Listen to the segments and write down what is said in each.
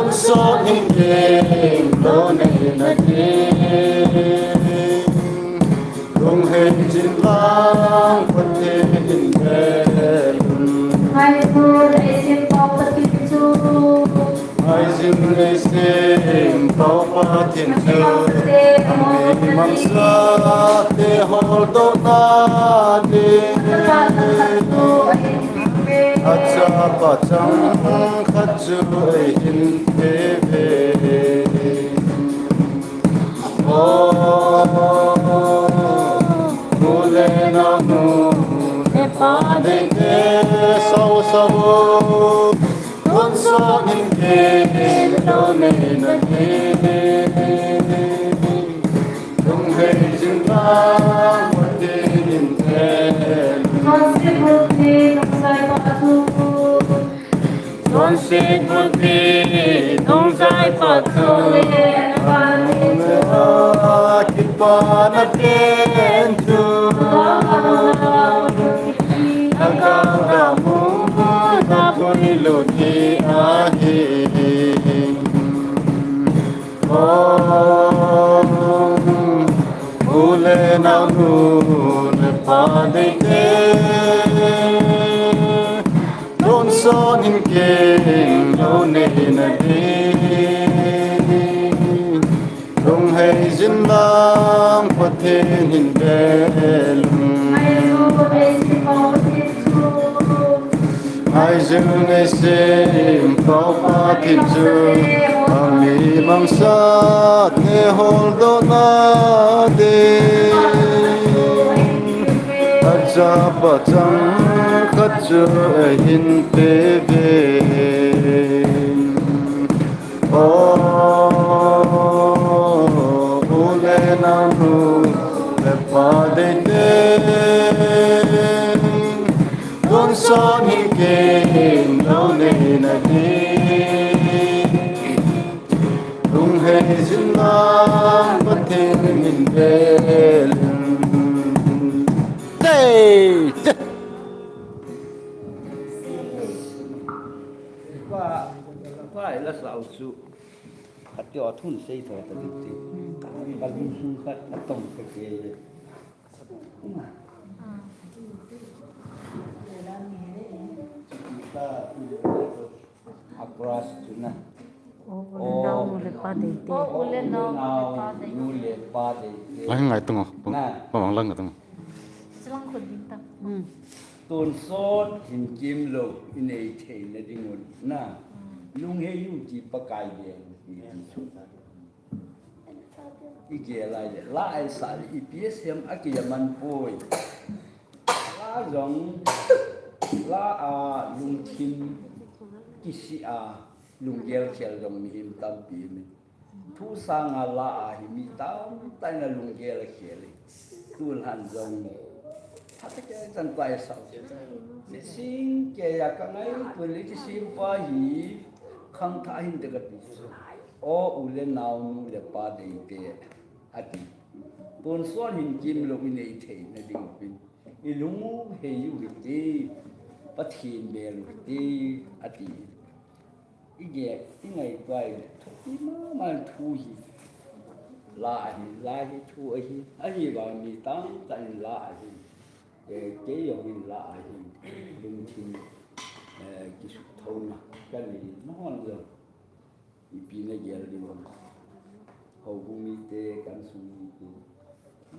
so in game lo nei na game lung hen jin lang quan thế in game hai cô để xem bao tất cả chú ai jin nei sim pau pa tin chu mi mang sa te hol do na de acha pa chang khat chu in te ve mule na nu ne pa de te so con so in ke lo ne na ke dong he jin la wa de in te con sẽ một khi không sai qua thu con se con te dong sai pa to ki pa na ten tu aga mu na puni lo ni a hi ule na nu ne pa de te don so in ke lo ne na de dong hai jin lang pa the hin bel hai cô để xem bao tất cả chú ai dưng ai xem pháo pa tin chu ang mi mang sa nghe hol do na de acha pa chang khat chu hin te ve ule na nu le pa de te con son in ke lo ne na de lung he jin na pa the min bel hey phải là sáu số hạt cho thun xây thôi ta định gì ta định sun hạt tổng cái kita across tu na lang ngai tung bang lang tung selang khun din ta tôn sốt hình kim lục in ấy thế là đi ngồi na lung hay yu chỉ bắt cái gì ý kia là ai sai ý biết xem ai kia man bôi lá giống lá lung kim kisi lung gel gel giống mình tam bìm thu sang lá mi tao tay là lung gel gel tu han giống thật cái chân tay sao xin kể cái này tôi lấy cái xin phá hi không thay hình được cái gì ô ulen nào nu để pa để cái ati tôn số hình kim lục này thế này đi pin ilungu heyu cái bắt thiên bè lục cái ati cái ngày quay thôi mà thu hi lại thu ấy vào mi tăng tại lại cái dòng mình lại thì dùng chim kỹ thuật thâu nè cái này nó hoàn rồi thì pin này giờ đi vào hậu cung y tế cảnh sung y tế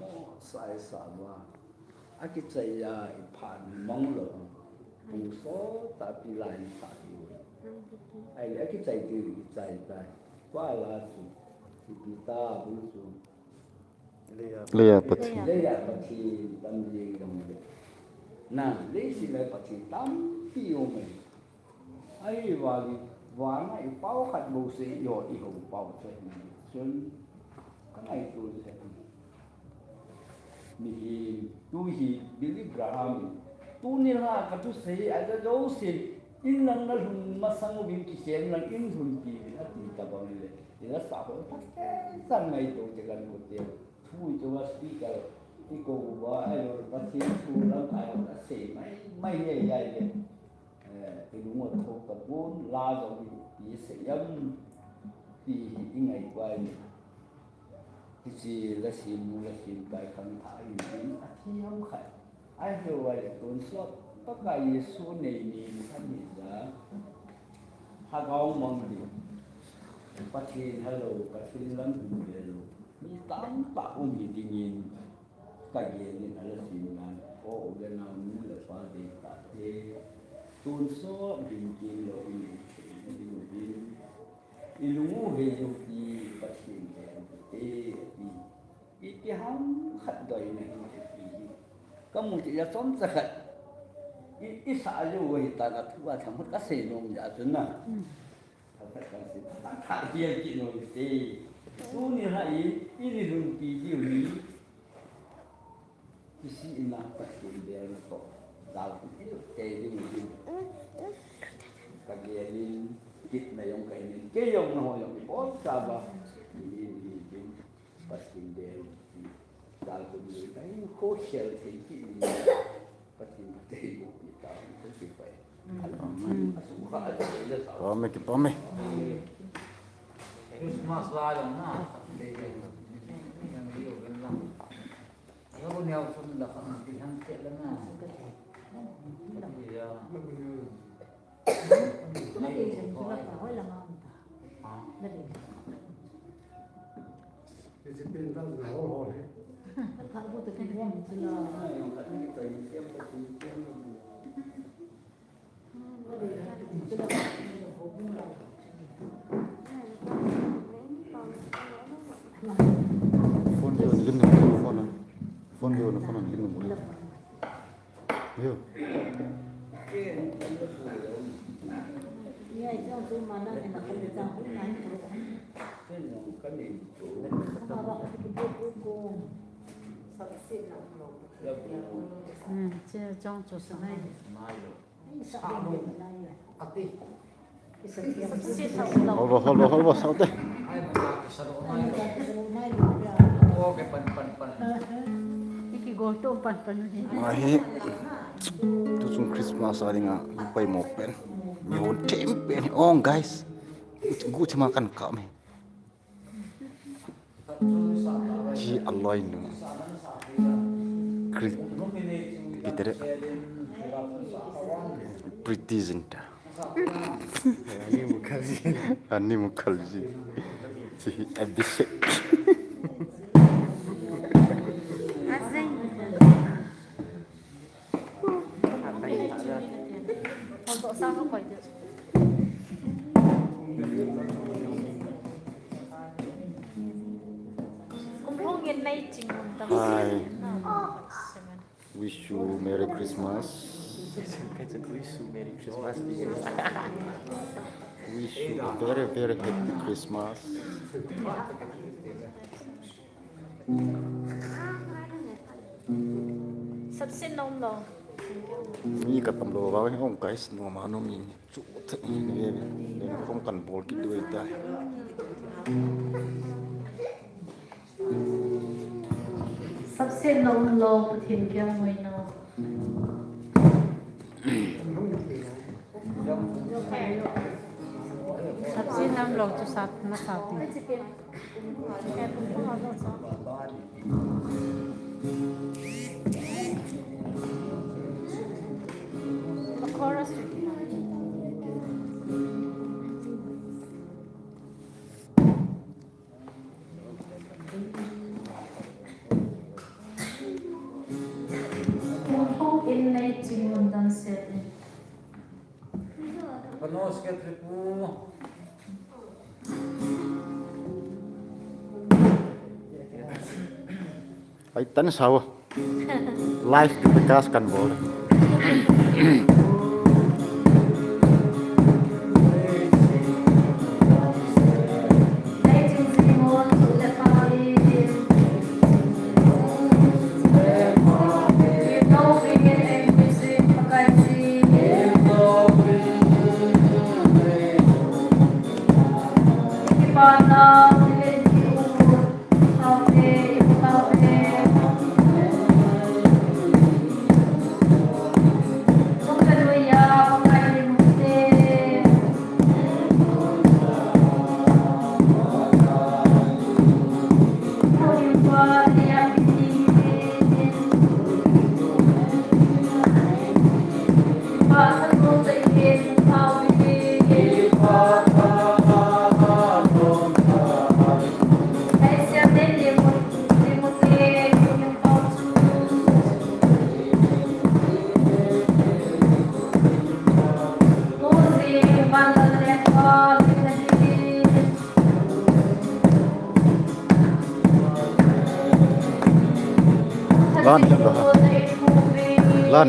nó sai vào cái chạy ra phản mong lợn bùng số tại vì lại phản rồi cái chạy từ chạy qua là thì ta bùng số Lea pati tâm gì đồng vậy nè lấy gì lại pati tâm tiêu mình ấy và này bao khát bầu sĩ rồi đi hùng bao chơi này chân cái này tôi sẽ mình tôi hi Billy Graham tôi nên là cái tôi sẽ ai đó đâu xin in lần nó dùng mà sang một bên kia xem lần in dùng gì nó thì ta bảo như vậy thì nó sao vậy sang ngày tôi chỉ cần một tiếng thui cho bác sĩ cái cô của ai rồi bác sĩ thu lắm ai rồi bác sĩ mấy vậy thì đúng rồi thuộc tập vốn la rồi bị sảy âm ตียังไงไปที่จีละสิมูละสิไปคำถามอยู่ที่ที่เขาขายไอ้เจ้าว่าตัวสอบต้องการเยซูในนี้ท่านนี่จ้ะถ้าเขามองดีปะเทศฮัลโหลปะเทศลังหูเดียวมีตั้งปะอุ้มยินยินก็เย็นอะไรสิงานโอ้เวลานี้เราฟ้าดีตาเทตัวสอบจริงๆเราอีilmu hidupi pasien itu ham khat doi na kamu tidak som sakat isa aja wahai tanah tua kamu kasih nom ya tunna tak dia kino itu suni hai ini rumpi dia ni isi ina pasien dia to dalam itu kayak ni kagialin kit na yung kainin kayong na yung ipot saba hindi pasting del dal ko dito ay ko shell kay kit pasting del kita ito si pa asuka ila sa pame Christmas lang na yang iyo lang ako niya sunod ka ng tihante lang na Disipin lang na ako eh. Nakakabot ka niya sila. yung ating ito yung siyempre phone dia ni gini phone dia ni gini mulu yo Iya, itu tu mana yang nak kerja pun naik terus. kan itu Kalau kita buku sakit nak belum. Jadi jangan cakap naik. Sabu naik. ati hold on saute ay magkakasaro na okay pan Iki goto pan ni. ahi tu sung Christmas ada nga lupai mopen mi on tempe ni on guys gu cuma makan kami ji Allah ini kita pretty zinta ani mukalji ji abishek Untuk sama kau itu. Kumpulin naik cinggung tapi. Hi. Wish you Merry Christmas. Wish you Merry Christmas. Wish you a very very happy Christmas. सबसे नॉम लो. Mi katamlo ba hong guys no mano mi chu the ni ne kom kan bol ki doi ta. सबसे नॉम लो थिन क्या हुई ना. सबसे नॉम लो जो साथ में साथ में. Chorus. Kumpul in naik cinggung dan set. panos ka tripo Ai tan sawa. Live bekas kan boleh. Lan.